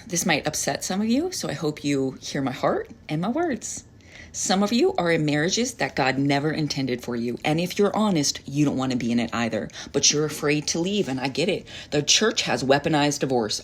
This might upset some of you, so I hope you hear my heart and my words. Some of you are in marriages that God never intended for you. And if you're honest, you don't want to be in it either. But you're afraid to leave, and I get it. The church has weaponized divorce.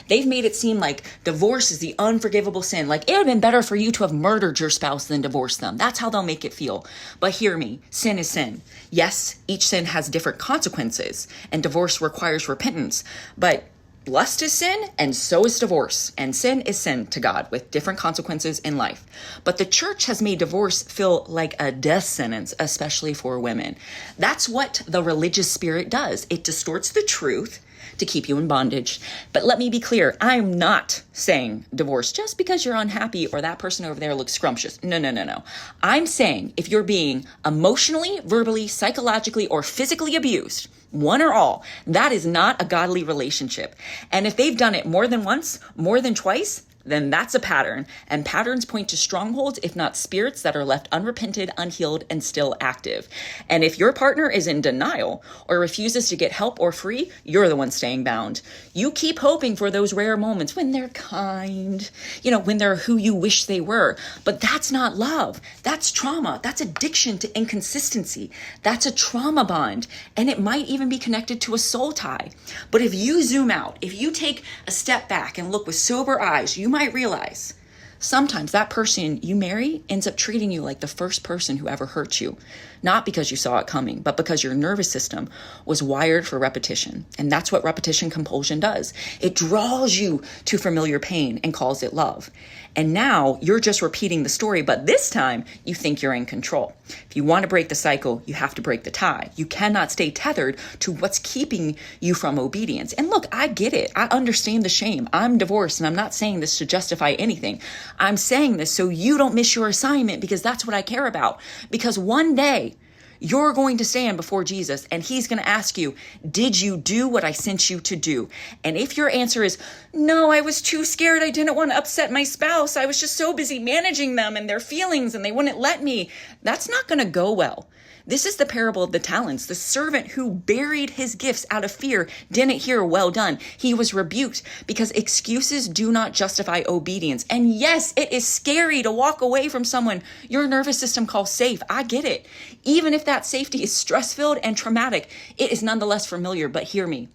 They've made it seem like divorce is the unforgivable sin. Like, it would have been better for you to have murdered your spouse than divorce them. That's how they'll make it feel. But hear me, sin is sin. Yes, each sin has different consequences, and divorce requires repentance. But lust is sin, and so is divorce. And sin is sin to God with different consequences in life. But the church has made divorce feel like a death sentence, especially for women. That's what the religious spirit does. It distorts the truth to keep you in bondage. But let me be clear, I'm not saying divorce just because you're unhappy or that person over there looks scrumptious. No. I'm saying if you're being emotionally, verbally, psychologically, or physically abused, one or all, that is not a godly relationship. And if they've done it more than once, more than twice, then that's a pattern. And patterns point to strongholds, if not spirits that are left unrepented, unhealed, and still active. And if your partner is in denial or refuses to get help or free, you're the one staying bound. You keep hoping for those rare moments when they're kind, when they're who you wish they were. But that's not love. That's trauma. That's addiction to inconsistency. That's a trauma bond. And it might even be connected to a soul tie. But if you zoom out, if you take a step back and look with sober eyes, you might realize sometimes that person you marry ends up treating you like the first person who ever hurt you. Not because you saw it coming, but because your nervous system was wired for repetition. And that's what repetition compulsion does. It draws you to familiar pain and calls it love. And now you're just repeating the story, but this time you think you're in control. If you want to break the cycle, you have to break the tie. You cannot stay tethered to what's keeping you from obedience. And look, I get it. I understand the shame. I'm divorced, and I'm not saying this to justify anything. I'm saying this so you don't miss your assignment, because that's what I care about. Because one day, you're going to stand before Jesus, and he's going to ask you, did you do what I sent you to do? And if your answer is, no, I was too scared. I didn't want to upset my spouse. I was just so busy managing them and their feelings, and they wouldn't let me. That's not going to go well. This is the parable of the talents. The servant who buried his gifts out of fear didn't hear well done. He was rebuked, because excuses do not justify obedience. And yes, it is scary to walk away from someone your nervous system calls safe. I get it. Even if that safety is stress-filled and traumatic, it is nonetheless familiar. But hear me.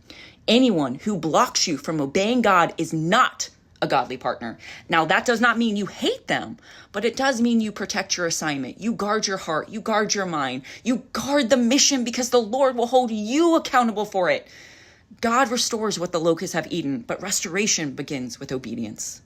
Anyone who blocks you from obeying God is not a godly partner. Now, that does not mean you hate them, but it does mean you protect your assignment. You guard your heart. You guard your mind. You guard the mission, because the Lord will hold you accountable for it. God restores what the locusts have eaten, but restoration begins with obedience.